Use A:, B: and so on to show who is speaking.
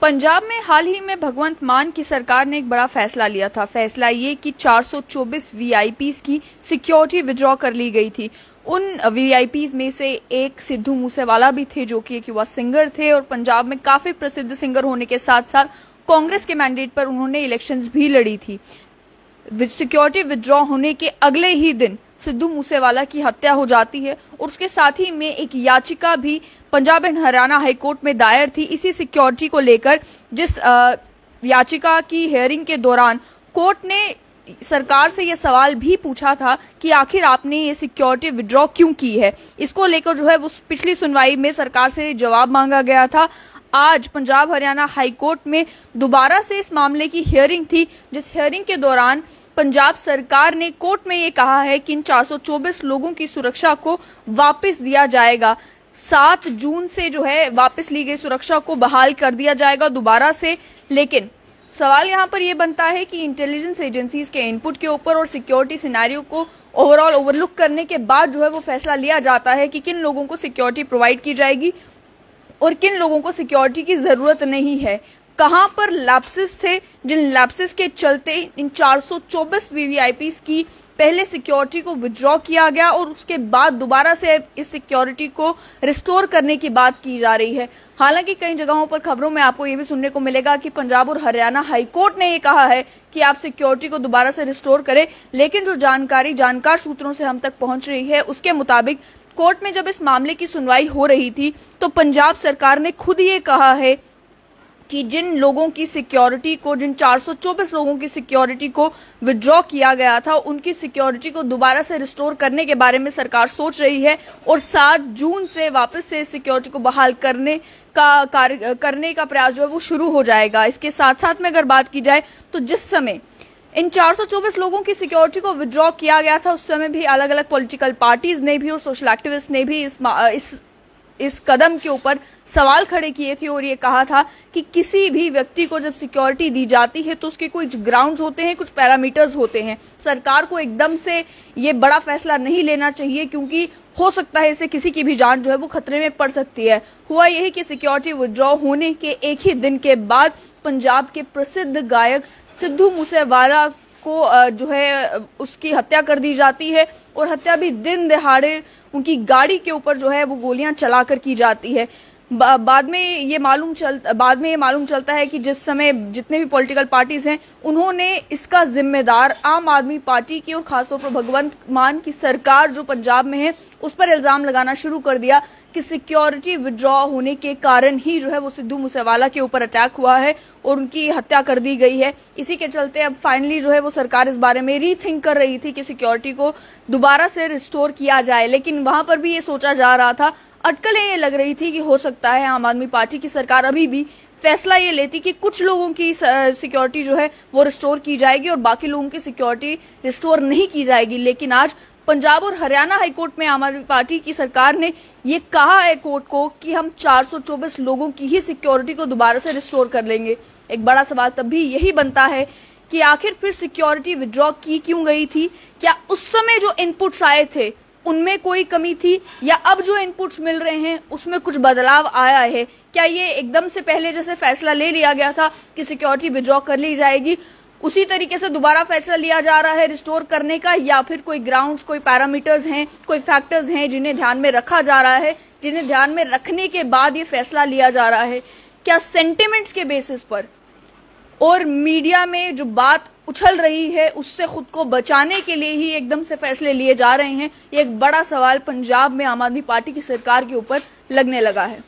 A: पंजाब में हाल ही में भगवंत मान की सरकार ने एक बड़ा फैसला लिया था। फैसला ये कि 424 वीआईपीज की सिक्योरिटी विड्रॉ कर ली गई थी। उन वीआईपीज में से एक सिद्धू मूसेवाला भी थे, जो कि एक युवा सिंगर थे और पंजाब में काफी प्रसिद्ध सिंगर होने के साथ साथ कांग्रेस के मैंडेट पर उन्होंने इलेक्शंस भी लड़ी थी। सिक्योरिटी विड्रॉ होने के अगले ही दिन सिद्धू मूसेवाला की हत्या हो जाती है और उसके साथ ही में एक याचिका भी पंजाब एंड हरियाणा हाईकोर्ट में दायर थी इसी सिक्योरिटी को लेकर, जिस याचिका की हियरिंग के दौरान कोर्ट ने सरकार से यह सवाल भी पूछा था कि आखिर आपने ये सिक्योरिटी विड्रॉ क्यों की है। इसको लेकर जो है वो पिछली सुनवाई में सरकार से जवाब मांगा गया था। आज पंजाब हरियाणा हाईकोर्ट में दोबारा से इस मामले की हियरिंग थी, जिस हियरिंग के दौरान पंजाब सरकार ने कोर्ट में ये कहा है कि इन 424 लोगों की सुरक्षा को वापस दिया जाएगा। 7 जून से जो है वापस ली गई सुरक्षा को बहाल कर दिया जाएगा दोबारा से। लेकिन सवाल यहाँ पर यह बनता है कि इंटेलिजेंस एजेंसीज के इनपुट के ऊपर और सिक्योरिटी सिनेरियो को ओवरऑल ओवरलुक करने के बाद जो है वो फैसला लिया जाता है कि किन लोगों को सिक्योरिटी प्रोवाइड की जाएगी और किन लोगों को सिक्योरिटी की जरूरत नहीं है। कहां पर लैप्सेस थे, जिन लैप्सेस के चलते इन 424 वीवीआईपीज की पहले सिक्योरिटी को विड्रॉ किया गया और उसके बाद दोबारा से इस सिक्योरिटी को रिस्टोर करने की बात की जा रही है। हालांकि कई जगहों पर खबरों में आपको ये भी सुनने को मिलेगा कि पंजाब और हरियाणा हाईकोर्ट ने ये कहा है कि आप सिक्योरिटी को दोबारा से रिस्टोर करें, लेकिन जो जानकार सूत्रों से हम तक पहुंच रही है उसके मुताबिक कोर्ट में जब इस मामले की सुनवाई हो रही थी तो पंजाब सरकार ने खुद ये कहा है कि जिन लोगों की सिक्योरिटी को, जिन 424 लोगों की सिक्योरिटी को विड्रॉ किया गया था, उनकी सिक्योरिटी को दोबारा से रिस्टोर करने के बारे में सरकार सोच रही है और 7 जून से वापस से सिक्योरिटी को बहाल करने का प्रयास जो है वो शुरू हो जाएगा। इसके साथ साथ में अगर बात की जाए तो जिस समय इन 424 लोगों की सिक्योरिटी को विड्रॉ किया गया था उस समय भी अलग अलग पॉलिटिकल पार्टीज ने भी और सोशल एक्टिविस्ट ने भी इस कदम के ऊपर सवाल खड़े किए थे और ये कहा था कि किसी भी व्यक्ति को जब सिक्योरिटी दी जाती है तो उसके कुछ ग्राउंड्स होते हैं, कुछ पैरामीटर्स होते हैं। सरकार को एकदम से ये बड़ा फैसला नहीं लेना चाहिए क्योंकि हो सकता है इससे किसी की भी जान जो है वो खतरे में पड़ सकती है। हुआ यही कि सिक्योरिटी विड्रॉ होने के एक ही दिन के बाद पंजाब के प्रसिद्ध गायक सिद्धू मूसेवाला को जो है उसकी हत्या कर दी जाती है और हत्या भी दिन दहाड़े उनकी गाड़ी के ऊपर जो है वो गोलियां चलाकर की जाती है। बाद में ये मालूम चलता है कि जिस समय जितने भी पॉलिटिकल पार्टीज हैं उन्होंने इसका जिम्मेदार आम आदमी पार्टी की और खासतौर पर भगवंत मान की सरकार जो पंजाब में है उस पर इल्जाम लगाना शुरू कर दिया कि सिक्योरिटी विड्रॉ होने के कारण ही जो है वो सिद्धू मूसेवाला के ऊपर अटैक हुआ है और उनकी हत्या कर दी गई है। इसी के चलते अब फाइनली जो है वो सरकार इस बारे में रीथिंक कर रही थी कि सिक्योरिटी को दोबारा से रिस्टोर किया जाए, लेकिन वहां पर भी ये सोचा जा रहा था, अटकलें ये लग रही थी कि हो सकता है आम आदमी पार्टी की सरकार अभी भी फैसला ये लेती कि कुछ लोगों की सिक्योरिटी जो है वो रिस्टोर की जाएगी और बाकी लोगों की सिक्योरिटी रिस्टोर नहीं की जाएगी। लेकिन आज पंजाब और हरियाणा हाईकोर्ट में आम आदमी पार्टी की सरकार ने ये कहा है कोर्ट को कि हम 424 लोगों की ही सिक्योरिटी को दोबारा से रिस्टोर कर लेंगे। एक बड़ा सवाल तब भी यही बनता है कि आखिर फिर सिक्योरिटी विड्रॉ की क्यों गई थी? क्या उस समय जो इनपुट्स आए थे उनमें कोई कमी थी या अब जो इनपुट्स मिल रहे हैं उसमें कुछ बदलाव आया है? क्या ये एकदम से पहले जैसे फैसला ले लिया गया था कि सिक्योरिटी विड्रॉ कर ली जाएगी, उसी तरीके से दोबारा फैसला लिया जा रहा है रिस्टोर करने का, या फिर कोई ग्राउंड्स, कोई पैरामीटर्स हैं, कोई फैक्टर्स हैं जिन्हें ध्यान में रखा जा रहा है, जिन्हें ध्यान में रखने के बाद ये फैसला लिया जा रहा है? क्या सेंटिमेंट्स के बेसिस पर और मीडिया में जो बात उछल रही है उससे खुद को बचाने के लिए ही एकदम से फैसले लिए जा रहे हैं? ये एक बड़ा सवाल पंजाब में आम आदमी पार्टी की सरकार के ऊपर लगने लगा है।